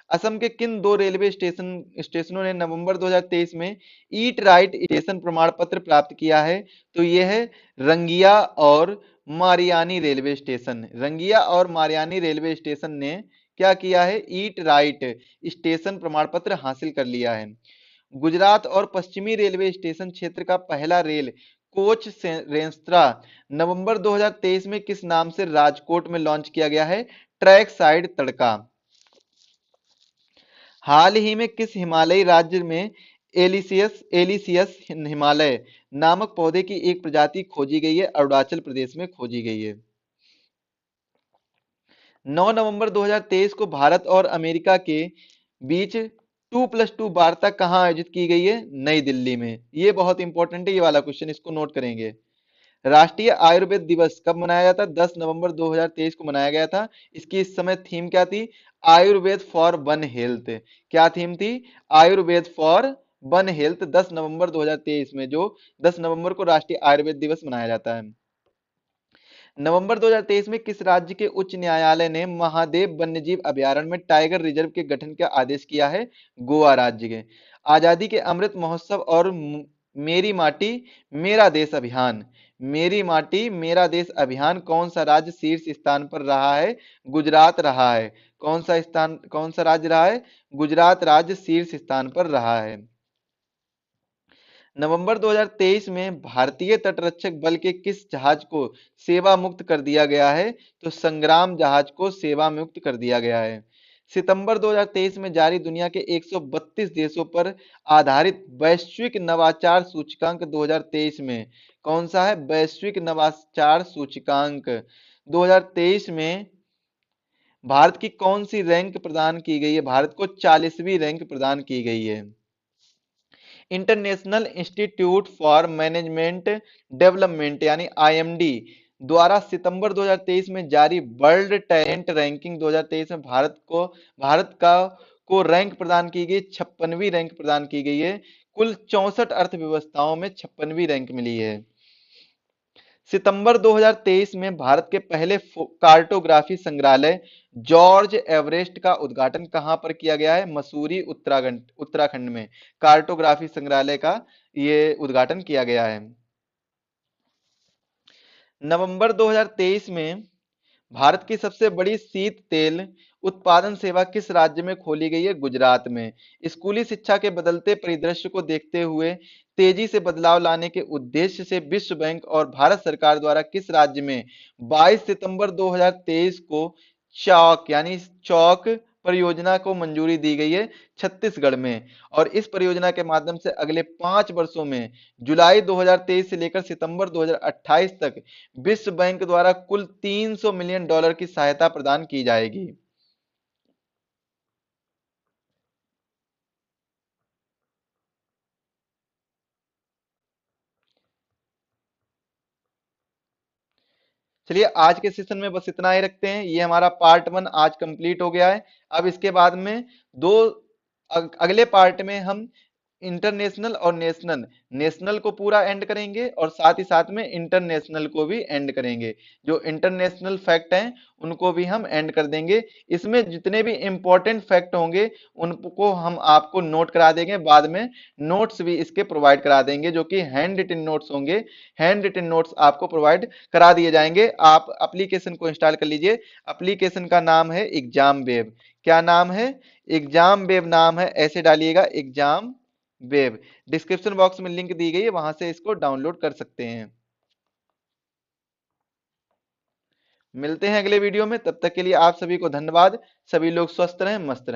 असम के किन दो रेलवे स्टेशनों ने नवंबर 2023 में ईट राइट स्टेशन प्रमाण पत्र प्राप्त किया है? तो यह है रंगिया और मारियानी रेलवे स्टेशन। रंगिया और मारियानी रेलवे स्टेशन ने क्या किया है? ईट राइट स्टेशन प्रमाण पत्र हासिल कर लिया है। गुजरात और पश्चिमी रेलवे स्टेशन क्षेत्र का पहला रेल कोच रेस्त्रा नवंबर 2023 में किस नाम से राजकोट में लॉन्च किया गया है? ट्रैक साइड तड़का। हाल ही में किस हिमालयी राज्य में एलिसियस एलिसियस हिमालय नामक पौधे की एक प्रजाति खोजी गई है? अरुणाचल प्रदेश में खोजी गई है। 9 नवंबर 2023 को भारत और अमेरिका के बीच 2+2 वार्ता कहां आयोजित की गई है? नई दिल्ली में। ये बहुत इंपॉर्टेंट है, ये वाला क्वेश्चन, इसको नोट करेंगे। राष्ट्रीय आयुर्वेद दिवस कब मनाया जाता? 10 नवंबर 2023 को मनाया गया था। इसकी इस समय थीम क्या थी? Ayurveda for one health. क्या थीम थी? Ayurveda for one health. 10 नवंबर 2023 में, जो 10 नवंबर को राष्ट्रीय आयुर्वेद दिवस मनाया जाता है। नवंबर 2023 में किस राज्य के उच्च न्यायालय ने महादेव वन्यजीव अभयारण्य में टाइगर रिजर्व के गठन का आदेश किया है? गोवा राज्य के। आजादी के अमृत महोत्सव और मेरी माटी मेरा देश अभियान, मेरी माटी मेरा देश अभियान कौन सा राज्य शीर्ष स्थान पर रहा है? गुजरात रहा है। कौन सा राज्य रहा है? गुजरात राज्य शीर्ष स्थान पर रहा है। नवंबर 2023 में भारतीय तटरक्षक बल के किस जहाज को सेवा मुक्त कर दिया गया है? तो संग्राम जहाज को सेवा मुक्त कर दिया गया है। सितंबर 2023 में जारी दुनिया के 132 देशों पर आधारित वैश्विक नवाचार सूचकांक 2023 में कौन सा है? वैश्विक नवाचार सूचकांक 2023 में भारत की कौन सी रैंक प्रदान की गई है? भारत को 40वीं रैंक प्रदान की गई है। International institute for management development यानी आईएमडी द्वारा सितंबर 2023 में जारी वर्ल्ड टैलेंट रैंकिंग 2023 में भारत का को रैंक प्रदान की गई, 56वीं रैंक प्रदान की गई है। कुल 64 अर्थव्यवस्थाओं में 56वीं रैंक मिली है। सितंबर 2023 में भारत के पहले कार्टोग्राफी संग्रहालय जॉर्ज एवरेस्ट का उद्घाटन कहां पर किया गया है? मसूरी उत्तराखंड में कार्टोग्राफी संग्रहालय का ये उद्घाटन किया गया है। नवंबर 2023 में भारत की सबसे बड़ी शीत तेल उत्पादन सेवा किस राज्य में खोली गई है? गुजरात में। स्कूली शिक्षा के बदलते परिदृश्य को देखते हुए तेजी से बदलाव लाने के उद्देश्य से विश्व बैंक और भारत सरकार द्वारा किस राज्य में 22 सितंबर 2023 को चौक परियोजना को मंजूरी दी गई है? छत्तीसगढ़ में। और इस परियोजना के माध्यम से अगले 5 वर्षों में जुलाई 2023 से लेकर सितंबर 2028 तक विश्व बैंक द्वारा कुल $300 मिलियन की सहायता प्रदान की जाएगी। चलिए आज के सेशन में बस इतना ही रखते हैं। ये हमारा पार्ट 1 आज कंप्लीट हो गया है। अब इसके बाद में दो अगले पार्ट में हम इंटरनेशनल और नेशनल, नेशनल को पूरा एंड करेंगे और साथ ही साथ में इंटरनेशनल को भी एंड करेंगे। जो इंटरनेशनल फैक्ट हैं उनको भी हम एंड कर देंगे। इसमें जितने भी इंपॉर्टेंट फैक्ट होंगे उनको हम आपको नोट करा देंगे, बाद में नोट्स भी इसके प्रोवाइड करा देंगे, जो कि हैंड रिटन नोट्स होंगे। हैंड रिटन नोट्स आपको प्रोवाइड करा दिए जाएंगे। आप एप्लीकेशन को इंस्टॉल कर लीजिए। एप्लीकेशन का नाम है एग्जाम वेब। क्या नाम है? एग्जाम वेब नाम है, ऐसे डालिएगा एग्जाम वेब। डिस्क्रिप्शन बॉक्स में लिंक दी गई है, वहां से इसको डाउनलोड कर सकते हैं। मिलते हैं अगले वीडियो में, तब तक के लिए आप सभी को धन्यवाद। सभी लोग स्वस्थ रहें, मस्त रहें।